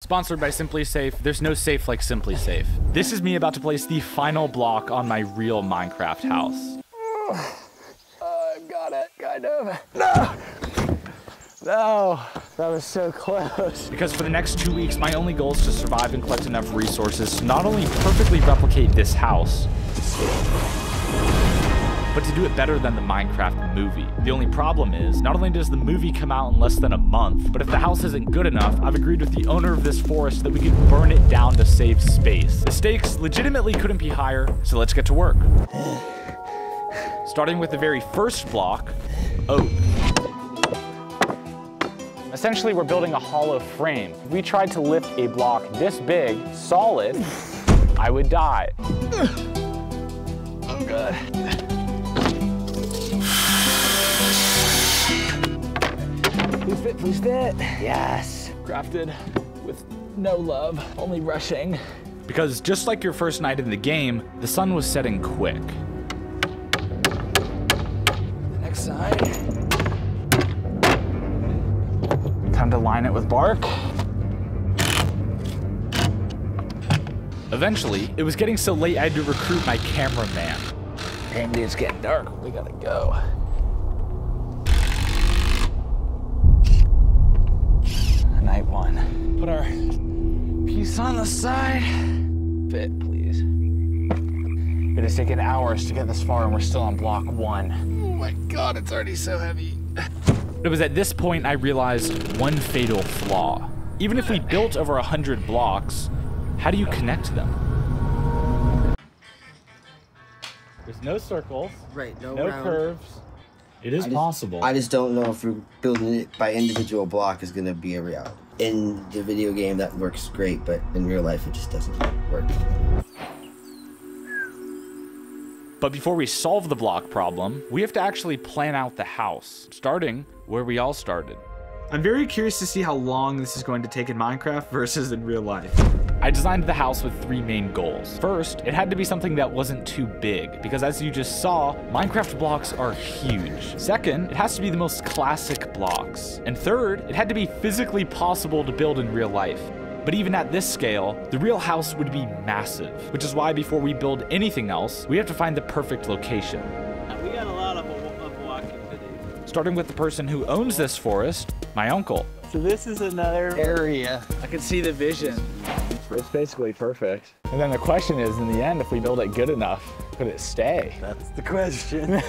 Sponsored by Simply Safe. There's no safe like Simply Safe. This is me about to place the final block on my real Minecraft house. I've got it, kind of. No! No, that was so close. Because for the next 2 weeks, my only goal is to survive and collect enough resources to not only perfectly replicate this house, but to do it better than the Minecraft movie. The only problem is, not only does the movie come out in less than a month, but if the house isn't good enough, I've agreed with the owner of this forest that we can burn it down to save space. The stakes legitimately couldn't be higher, so let's get to work. Starting with the very first block, oak. Essentially, we're building a hollow frame. If we tried to lift a block this big, solid, I would die. Oh God. Please fit, please fit. Yes. Crafted with no love, only rushing. Because just like your first night in the game, the sun was setting quick. The next side. Time to line it with bark. Eventually, it was getting so late I had to recruit my cameraman. Damn, dude, it's getting dark. We gotta go. Night one. Put our piece on the side. Fit, please. It has taken hours to get this far and we're still on block 1. Oh my God, it's already so heavy. It was at this point I realized one fatal flaw. Even if we built over 100 blocks, how do you connect them? There's no circles, right? No curves. It is possible. I just don't know if we're building it by individual block is going to be a reality. In the video game, that works great, but in real life, it just doesn't work. But before we solve the block problem, we have to actually plan out the house, starting where we all started. I'm very curious to see how long this is going to take in Minecraft versus in real life. I designed the house with 3 main goals. First, it had to be something that wasn't too big, because as you just saw, Minecraft blocks are huge. Second, it has to be the most classic blocks. And third, it had to be physically possible to build in real life. But even at this scale, the real house would be massive, which is why before we build anything else, we have to find the perfect location. We got a lot of walking to do. Starting with the person who owns this forest, my uncle. So this is another area. I can see the vision. It's basically perfect. And then the question is, in the end, if we build it good enough, could it stay? That's the question.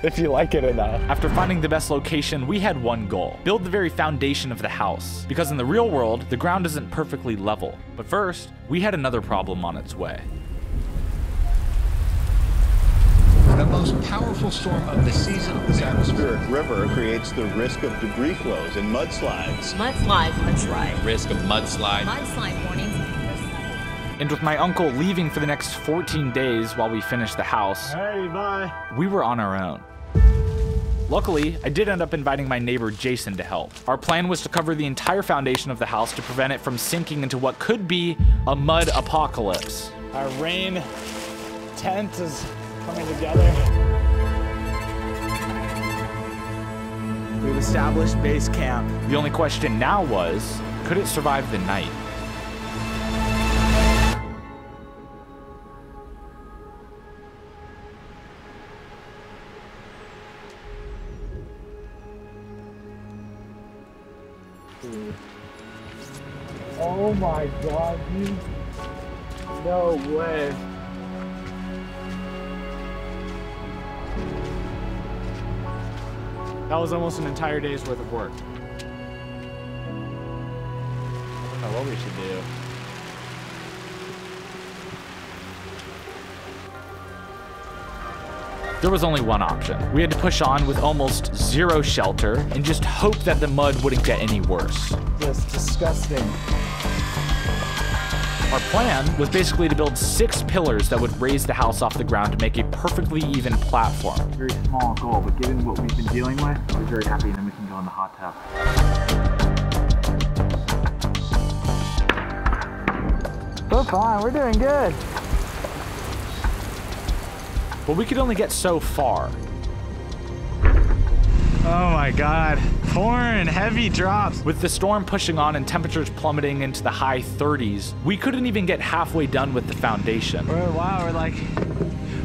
If you like it enough. After finding the best location, we had one goal: build the very foundation of the house. Because in the real world, the ground isn't perfectly level. But first, we had another problem on its way. The most powerful storm of the season. This atmospheric river creates the risk of debris flows and mudslides. Mudslide. Risk of mudslide. Mudslide warnings. And with my uncle leaving for the next 14 days while we finished the house, Hey, bye. we were on our own. Luckily, I did end up inviting my neighbor Jason to help. Our plan was to cover the entire foundation of the house to prevent it from sinking into what could be a mud apocalypse. Our rain tent is coming together. We've established base camp. The only question now was, could it survive the night? Oh my God, dude. No way. That was almost an entire day's worth of work. I don't know what we should do. There was only one option. We had to push on with almost zero shelter and just hope that the mud wouldn't get any worse. Just disgusting. Our plan was basically to build 6 pillars that would raise the house off the ground to make a perfectly even platform. Very small goal, but given what we've been dealing with, we're very happy, and then we can go in the hot tub. We're fine, we're doing good. But we could only get so far. Oh my God. Pouring heavy drops. With the storm pushing on and temperatures plummeting into the high 30s, we couldn't even get halfway done with the foundation. Wow, we're like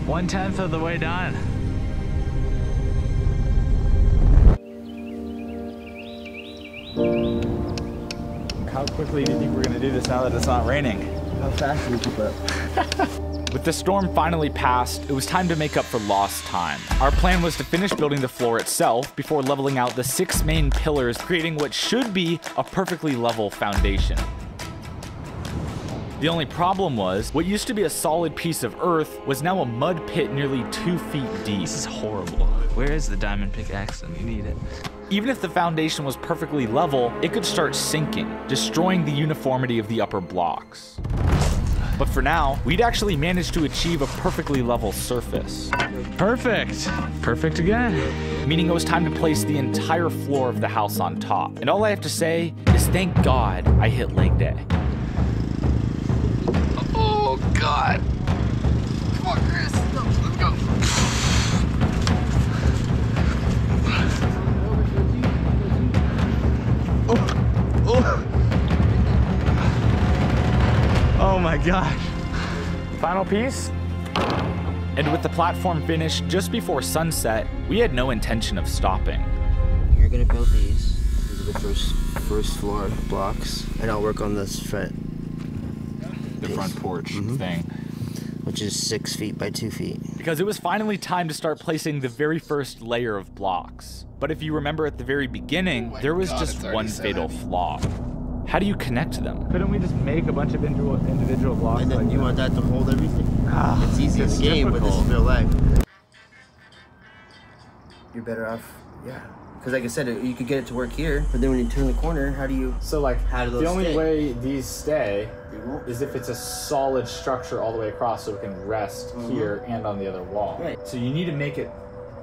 1/10 of the way done. How quickly do you think we're gonna do this now that it's not raining? How fast do we keep up? With the storm finally passed, it was time to make up for lost time. Our plan was to finish building the floor itself before leveling out the 6 main pillars, creating what should be a perfectly level foundation. The only problem was, what used to be a solid piece of earth was now a mud pit nearly 2 feet deep. This is horrible. Where is the diamond pickaxe? We need it. Even if the foundation was perfectly level, it could start sinking, destroying the uniformity of the upper blocks. But for now, we'd actually managed to achieve a perfectly level surface. Perfect. Perfect again. Meaning it was time to place the entire floor of the house on top. And all I have to say is thank God I hit leg day. Oh, God. Come on, Chris. Let's go. Oh my gosh. Final piece. And with the platform finished just before sunset, we had no intention of stopping. You're gonna build these. These are the first floor blocks, and I'll work on this front. The front porch thing. Which is 6 feet by 2 feet. Because it was finally time to start placing the very first layer of blocks. But if you remember at the very beginning, there was just one fatal flaw. How do you connect them? Couldn't we just make a bunch of individual blocks? And then like you want that to hold everything? Ah, It's easy in the game, but this is real life. You're better off, yeah. Because like I said, you could get it to work here, but then when you turn the corner, how do you... So like, How do those the only stay? way these stay is if it's a solid structure all the way across so it can rest here and on the other wall. Right. So you need to make it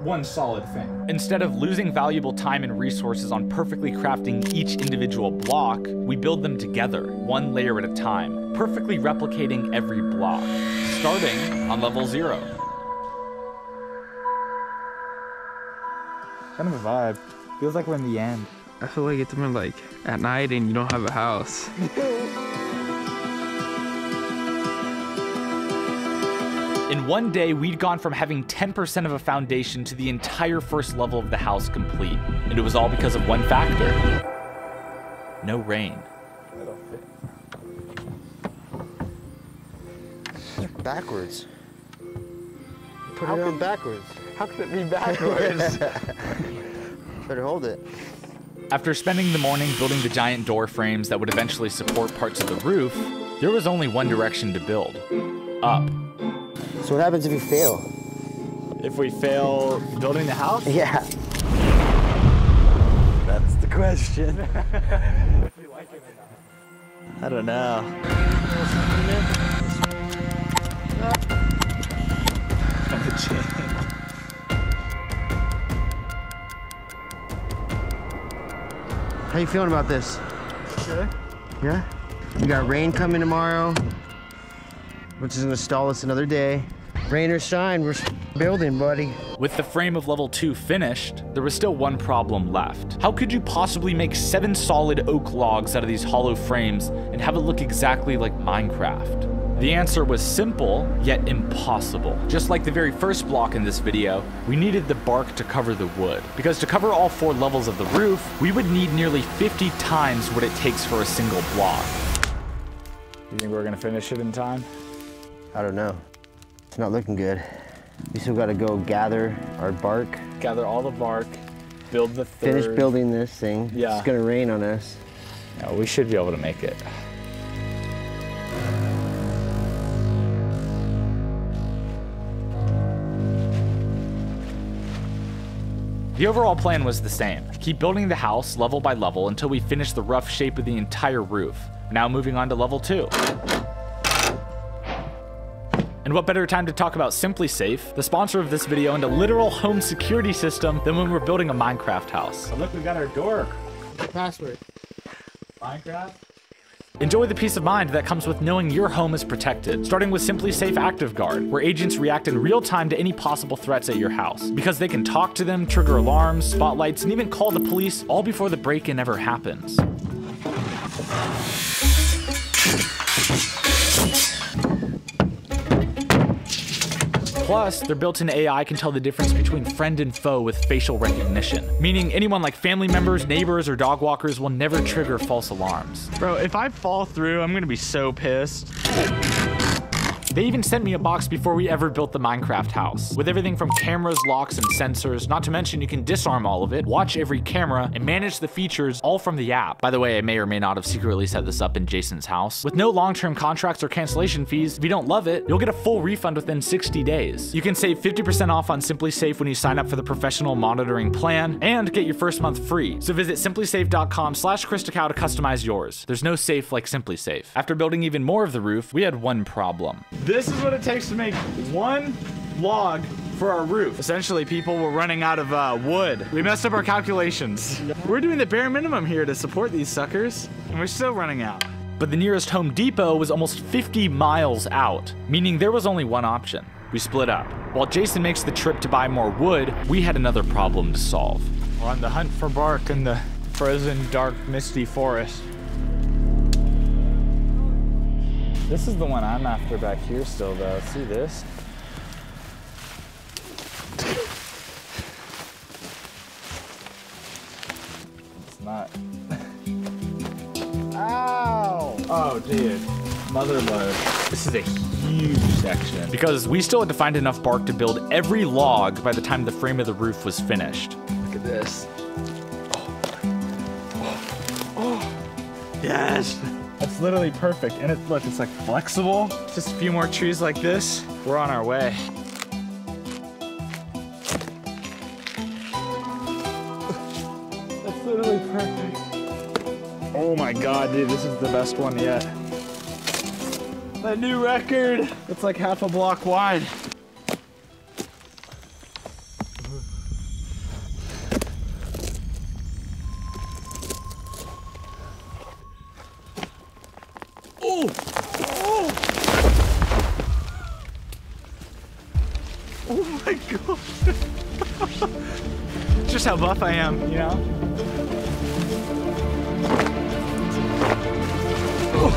one solid thing. Instead of losing valuable time and resources on perfectly crafting each individual block, we build them together, one layer at a time, perfectly replicating every block, starting on level 0. kind of a vibe. Feels like we're in the end. I feel like it's more like at night and you don't have a house. In one day, we'd gone from having 10% of a foundation to the entire first level of the house complete. And it was all because of one factor. No rain. Backwards. Put it on backwards. How could it be backwards? Better hold it. After spending the morning building the giant door frames that would eventually support parts of the roof, there was only one direction to build. Up. So what happens if you fail? If we fail building the house? Yeah. That's the question. I don't know. How you feeling about this? Okay. Yeah? We got rain coming tomorrow, which is gonna stall us another day. Rain or shine, we're building, buddy. With the frame of level 2 finished, there was still one problem left. How could you possibly make 7 solid oak logs out of these hollow frames and have it look exactly like Minecraft? The answer was simple, yet impossible. Just like the very first block in this video, we needed the bark to cover the wood. Because to cover all 4 levels of the roof, we would need nearly 50 times what it takes for a single block. You think we're gonna finish it in time? I don't know. It's not looking good. We still gotta go gather our bark, Gather all the bark, build the third. finish building this thing. Yeah. It's gonna rain on us. No, we should be able to make it. The overall plan was the same. Keep building the house level by level until we finish the rough shape of the entire roof. Now moving on to level 2. And what better time to talk about Simply Safe, the sponsor of this video and a literal home security system, than when we're building a Minecraft house. Oh, look, we got our door. Password. Minecraft? Enjoy the peace of mind that comes with knowing your home is protected, starting with SimpliSafe Active Guard, where agents react in real time to any possible threats at your house, because they can talk to them, trigger alarms, spotlights, and even call the police all before the break-in ever happens. Plus, their built-in AI can tell the difference between friend and foe with facial recognition, meaning anyone like family members, neighbors, or dog walkers will never trigger false alarms. Bro, if I fall through, I'm gonna be so pissed. They even sent me a box before we ever built the Minecraft house, with everything from cameras, locks, and sensors, not to mention you can disarm all of it, watch every camera, and manage the features all from the app. By the way, I may or may not have secretly set this up in Jason's house. With no long-term contracts or cancellation fees, if you don't love it, you'll get a full refund within 60 days. You can save 50% off on SimpliSafe when you sign up for the professional monitoring plan, and get your first month free. So visit simplisafe.com/ChrisDaCow to customize yours. There's no safe like SimpliSafe. After building even more of the roof, we had one problem. This is what it takes to make one log for our roof. Essentially, people were running out of wood. We messed up our calculations. We're doing the bare minimum here to support these suckers, and we're still running out. But the nearest Home Depot was almost 50 miles out, meaning there was only one option. We split up. While Jason makes the trip to buy more wood, we had another problem to solve. We're on the hunt for bark in the frozen, dark, misty forest. This is the one I'm after back here still, though. See this? It's not. Ow! Oh, dude. Mother load. This is a huge section. Because we still had to find enough bark to build every log by the time the frame of the roof was finished. Look at this. Oh. Yes! It's literally perfect. And look, it's like flexible. Just a few more trees like this. We're on our way. That's literally perfect. Oh my God, dude, this is the best one yet. The new record. It's like half a block wide. Oh! Oh! Oh my God! Just how buff I am, you know? Oh.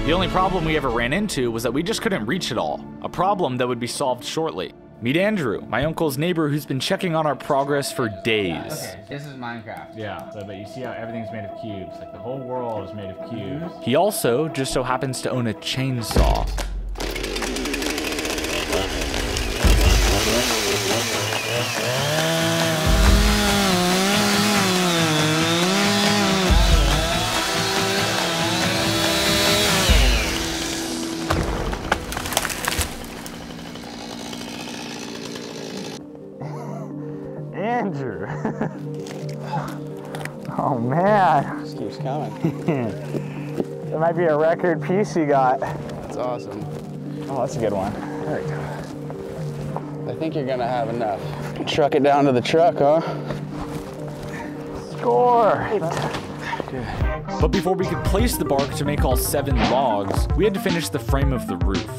The only problem we ever ran into was that we just couldn't reach it all, a problem that would be solved shortly. Meet Andrew, my uncle's neighbor who's been checking on our progress for days. Okay, this is Minecraft. Yeah, but you see how everything's made of cubes. Like the whole world is made of cubes. He also just so happens to own a chainsaw. Andrew. Oh man. This keeps coming. It might be a record piece you got. That's awesome. Oh, that's a good one. There we go. I think you're gonna have enough. Truck it down to the truck, huh? Score! But before we could place the bark to make all 7 logs, we had to finish the frame of the roof.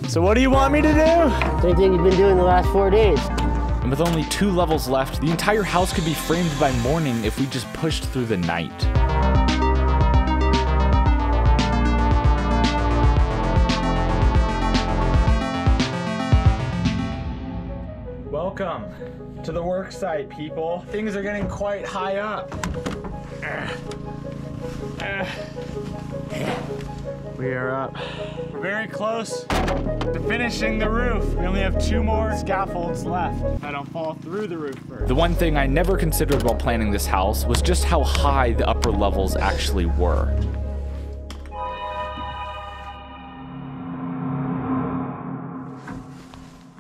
So what do you want me to do? Same thing you've been doing the last 4 days. And with only 2 levels left, the entire house could be framed by morning if we just pushed through the night. Welcome to the work site, people. Things are getting quite high up. We are up. We're very close to finishing the roof. We only have 2 more scaffolds left. If I don't fall through the roof first. The one thing I never considered while planning this house was just how high the upper levels actually were.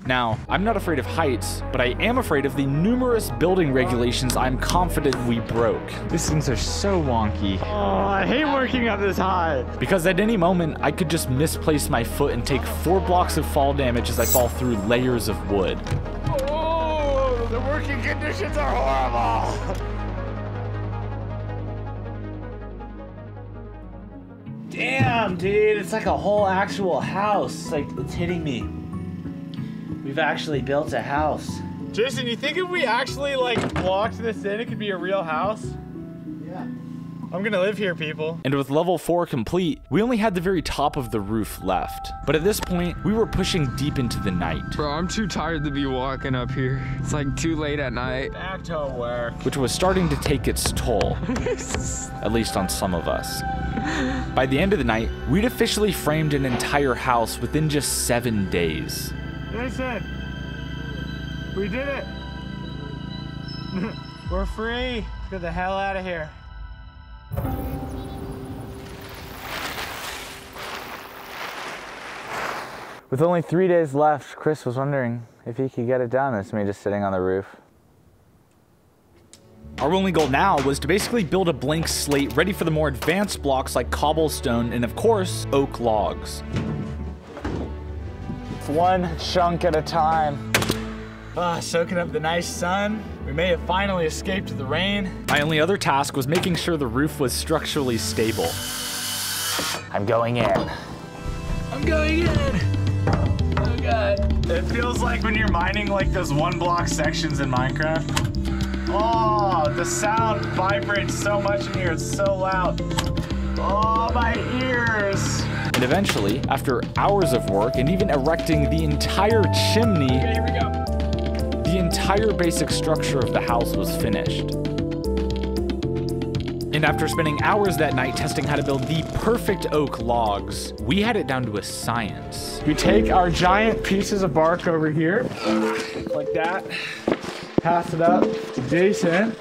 Now, I'm not afraid of heights, but I am afraid of the numerous building regulations I'm confident we broke. These things are so wonky. Oh, I hate working up this high. Because at any moment, I could just misplace my foot and take 4 blocks of fall damage as I fall through layers of wood. Oh, they're working conditions are horrible. Damn, dude, it's like a whole actual house. Like, it's hitting me. We've actually built a house. Jason, you think if we actually like blocked this in, it could be a real house? Yeah. I'm gonna live here, people. And with level 4 complete, we only had the very top of the roof left. But at this point, we were pushing deep into the night. Bro, I'm too tired to be walking up here. It's like too late at night. Back to work. Which was starting to take its toll. At least on some of us. By the end of the night, we'd officially framed an entire house within just 7 days. Jason, we did it. We're free. Get the hell out of here. With only 3 days left, Chris was wondering if he could get it done. It's me just sitting on the roof. Our only goal now was to basically build a blank slate ready for the more advanced blocks like cobblestone and of course, oak logs. It's one chunk at a time. Soaking up the nice sun. We may have finally escaped the rain. My only other task was making sure the roof was structurally stable. I'm going in. I'm going in. Oh God. It feels like when you're mining like those 1 block sections in Minecraft. Oh, the sound vibrates so much in here, it's so loud. Oh, my ears. And eventually, after hours of work and even erecting the entire chimney, Okay, here we go. the entire basic structure of the house was finished. And after spending hours that night testing how to build the perfect oak logs, we had it down to a science. We take our giant pieces of bark over here, like that, pass it up to Jason.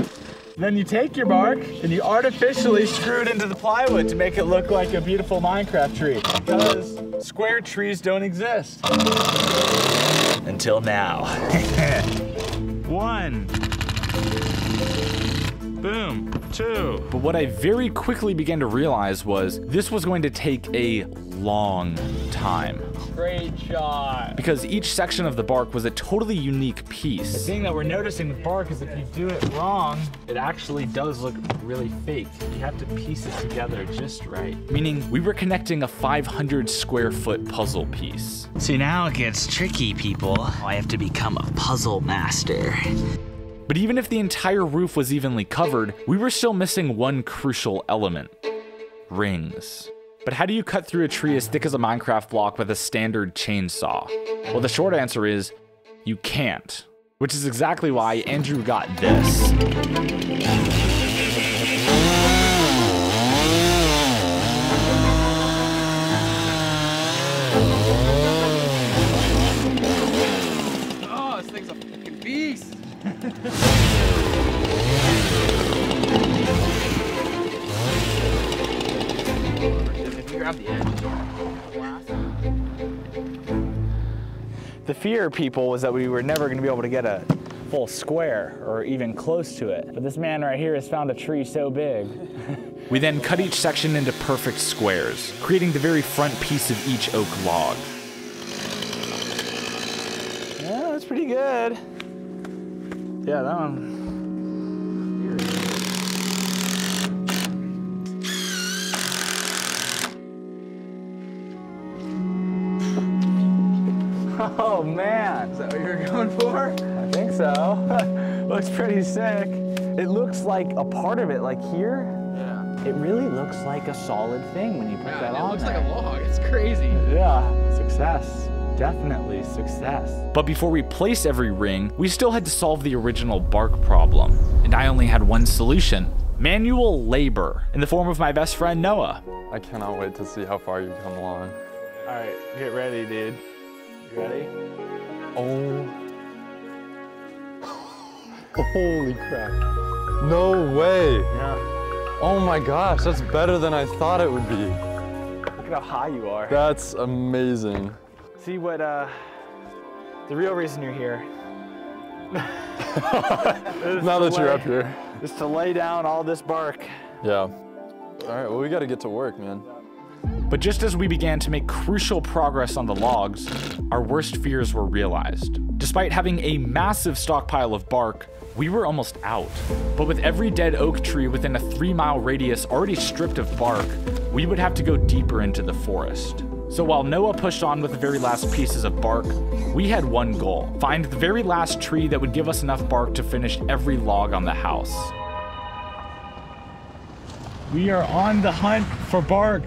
Then you take your bark and you artificially screw it into the plywood to make it look like a beautiful Minecraft tree. Because square trees don't exist. Until now. 1. Boom. 2. But what I very quickly began to realize was this was going to take a long time. Great shot. Because each section of the bark was a totally unique The piece. thing that we're noticing with bark is if you do it wrong, it actually does look really fake. You have to piece it together just right. Meaning we were connecting a 500 square foot puzzle piece. See, now it gets tricky, people. I have to become a puzzle master. But even if the entire roof was evenly covered, we were still missing one crucial element: rings. But how do you cut through a tree as thick as a Minecraft block with a standard chainsaw? Well, the short answer is you can't, which is exactly why Andrew got this. Oh, this thing's a fucking beast. The fear, people, was that we were never going to be able to get a full square or even close to it. But this man right here has found a tree so big. We then cut each section into perfect squares, creating the very front piece of each oak log. Yeah, that's pretty good. Yeah, that one. Oh man, is that what you're going for? I think so. Looks pretty sick. It looks like a part of it, like here. Yeah. It really looks like a solid thing when you put that on It looks there. like a log. It's crazy. Yeah, success. Definitely success. But before we place every ring, we still had to solve the original bark problem. And I only had one solution: manual labor, in the form of my best friend Noah. I cannot wait to see how far you've come along. All right, get ready, dude. You ready? Oh. Holy crap. No way. Yeah. Oh my gosh, that's better than I thought it would be. Look at how high you are. That's amazing. See what, the real reason you're here. Now that you're up here. Is to lay down all this bark. Yeah. All right, well, we got to get to work, man. But just as we began to make crucial progress on the logs, our worst fears were realized. despite having a massive stockpile of bark, we were almost out. But with every dead oak tree within a 3-mile radius already stripped of bark, we would have to go deeper into the forest. So while Noah pushed on with the very last pieces of bark, we had one goal: find the very last tree that would give us enough bark to finish every log on the house. We are on the hunt for bark,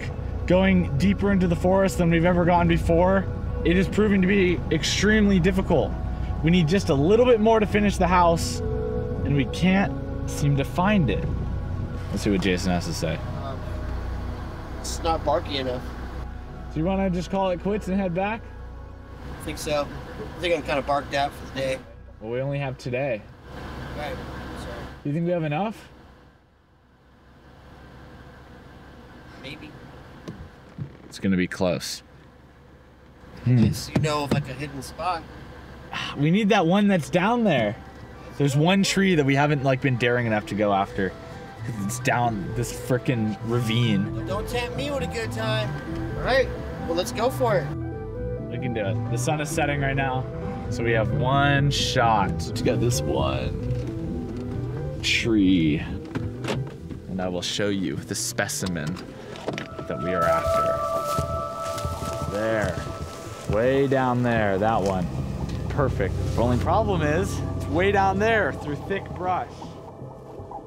going deeper into the forest than we've ever gone before. It is proving to be extremely difficult. We need just a little bit more to finish the house, and we can't seem to find it. Let's see what Jason has to say. It's not barky enough. So you want to just call it quits and head back? I think so. I think I'm kind of barked out for the day. Well, we only have today. Right. So Do you think we have enough? maybe. It's gonna be close. Yes, you know of like a hidden spot. We need that one that's down there. There's one tree that we haven't like been daring enough to go after. It's down this frickin' ravine. Don't tempt me with a good time. All right, well, let's go for it. We can do it. The sun is setting right now, so we have one shot to get this one tree. And I will show you the specimen that we are after. There, way down there, that one. Perfect. The only problem is, it's way down there through thick brush.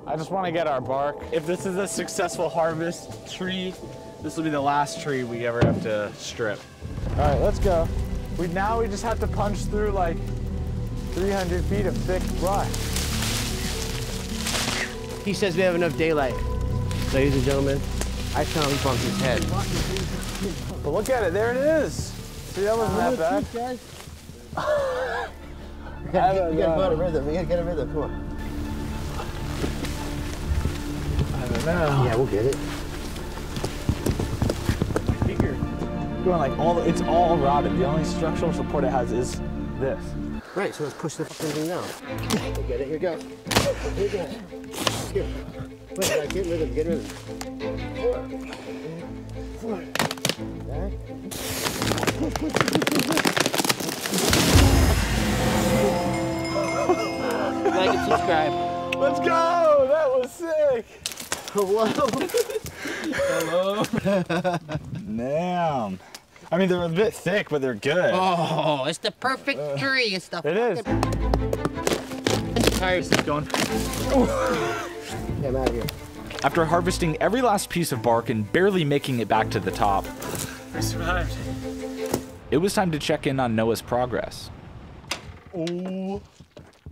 I just want to get our bark. If this is a successful harvest tree, this will be the last tree we ever have to strip. All right, let's go. Now we just have to punch through like 300 feet of thick brush. He says we have enough daylight. Ladies and gentlemen, I tell him he bumped his head. But look at it, there it is. See, that wasn't that bad. We gotta get a rhythm. We gotta get a rhythm. Come on. I don't know. Yeah, we'll get it. Figure going like it's all rotted. The only structural support it has is this. Right, so let's push the fucking thing down. We'll get it. Here you go. Here you go. Here. Wait, get rhythm. Get rhythm. 4. Back. Like and subscribe. Let's go! That was sick! Hello. Hello. Damn. I mean, they're a bit thick, but they're good. Oh, it's the perfect tree. It's the It is. Tires is going. Yeah, I'm out of here. After harvesting every last piece of bark and barely making it back to the top, We survived. it was time to check in on Noah's progress. Oh.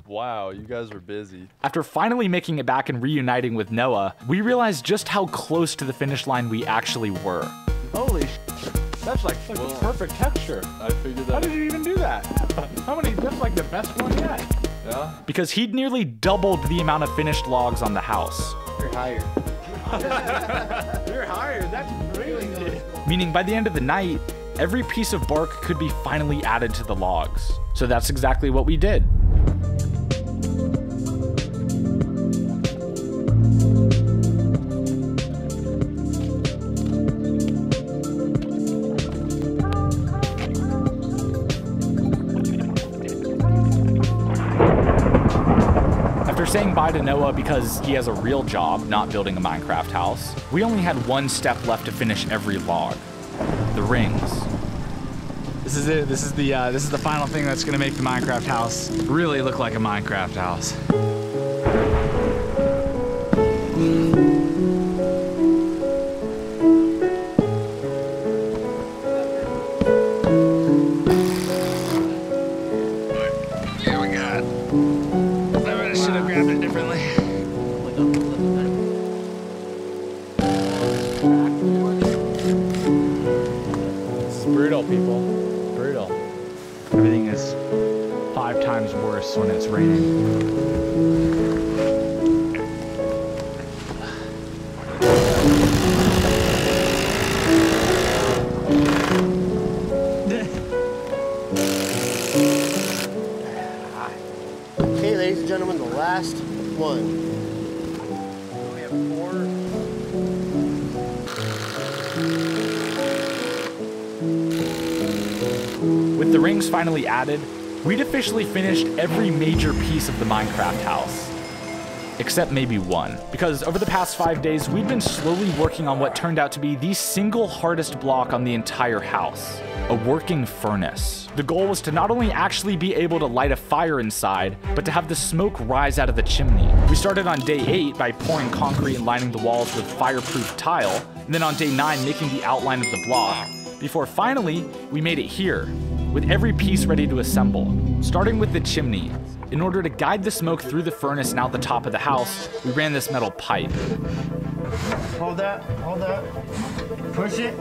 Wow, you guys were busy. After finally making it back and reuniting with Noah, we realized just how close to the finish line we actually were. Holy sh! That's like the perfect texture. I figured that. How did you even do that? How many? That's like the best one yet. Yeah? Because he'd nearly doubled the amount of finished logs on the house. You're higher. You're higher. That's crazy. Meaning by the end of the night, every piece of bark could be finally added to the logs. So that's exactly what we did. After saying bye to Noah because he has a real job, not building a Minecraft house, we only had one step left to finish every log: the rings. This is it. This is the final thing that's gonna make the Minecraft house really look like a Minecraft house. Yeah, we got it. I should have grabbed it differently. This is brutal, people. Brutal. Everything is 5 times worse when it's raining. Okay, ladies and gentlemen, the last one. We have 4. With the rings finally added, we'd officially finished every major piece of the Minecraft house. Except maybe one. Because over the past 5 days, we've been slowly working on what turned out to be the single hardest block on the entire house. A working furnace. The goal was to not only actually be able to light a fire inside, but to have the smoke rise out of the chimney. We started on day 8 by pouring concrete and lining the walls with fireproof tile, and then on day 9 making the outline of the block, before finally, we made it here, with every piece ready to assemble. Starting with the chimney. In order to guide the smoke through the furnace and out the top of the house, we ran this metal pipe. Hold that, push it.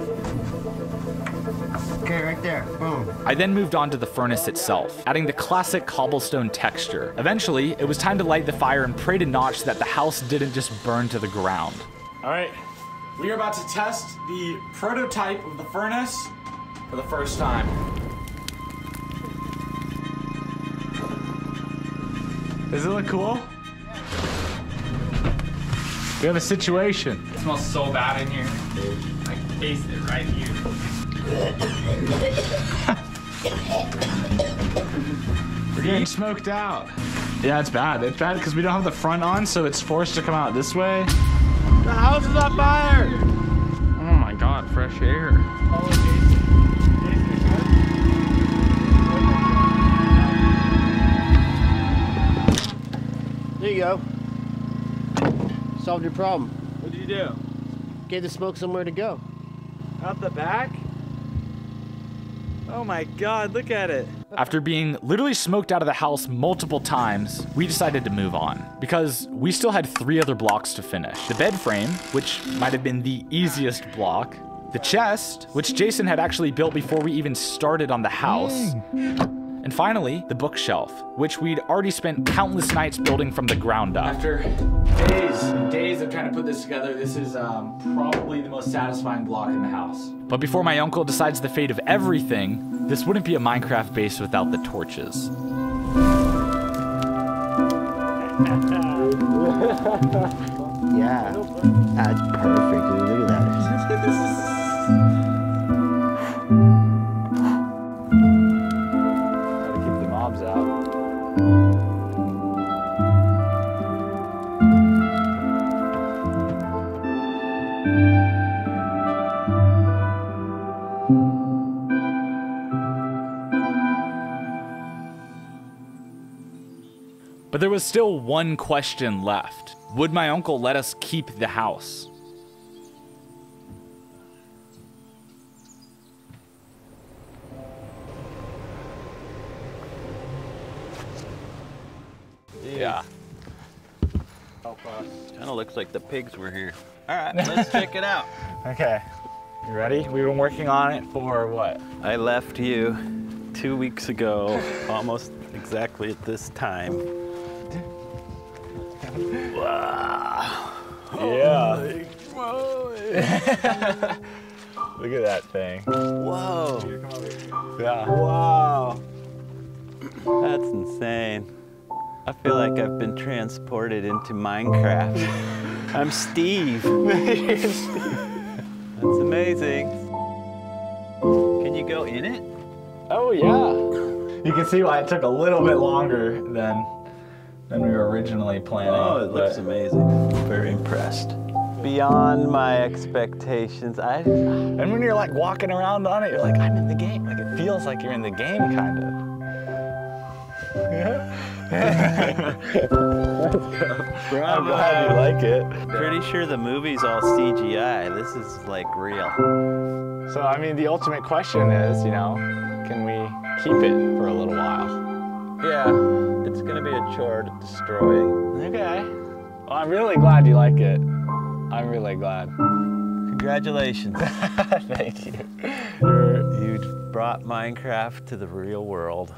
Okay, right there, boom. I then moved on to the furnace itself, adding the classic cobblestone texture. Eventually, it was time to light the fire and pray to Notch that the house didn't just burn to the ground. All right, we are about to test the prototype of the furnace for the first time. Does it look cool? We have a situation. It smells so bad in here. I can taste it right here. We're getting smoked out. Yeah, it's bad. It's bad because we don't have the front on, so it's forced to come out this way. The house is on fire! Oh my God, fresh air. There you go. Solved your problem. What did you do? Gave the smoke somewhere to go. Out the back? Oh my God, look at it. After being literally smoked out of the house multiple times, we decided to move on because we still had 3 other blocks to finish. The bed frame, which might have been the easiest block, the chest, which Jason had actually built before we even started on the house, and finally, the bookshelf, which we'd already spent countless nights building from the ground up. After days and days of trying to put this together, this is probably the most satisfying block in the house. But before my uncle decides the fate of everything, this wouldn't be a Minecraft base without the torches. Yeah, that's perfect, dude. Look at that. Gotta keep the mobs out. But there was still one question left. Would my uncle let us keep the house? Yeah. Kind of looks like the pigs were here. All right, let's check it out. Okay, you ready? We've been working on it for what? I left you 2 weeks ago, almost exactly at this time. Wow. Yeah. Look at that thing. Whoa. Yeah. Wow. That's insane. I feel like I've been transported into Minecraft. I'm Steve. That's amazing. Can you go in it? Oh yeah. You can see why it took a little bit longer than we were originally planning. Oh, it looks amazing. Very impressed. Beyond my expectations. And when you're like walking around on it, you're like, I'm in the game. Like it feels like you're in the game, kind of. Yeah. I'm glad you like it. Pretty sure the movie's all CGI. This is like real. So I mean, the ultimate question is, you know, can we keep it for a little while? Yeah, it's gonna be a chore to destroy. Okay. Well, I'm really glad you like it. I'm really glad. Congratulations. Thank you. You brought Minecraft to the real world.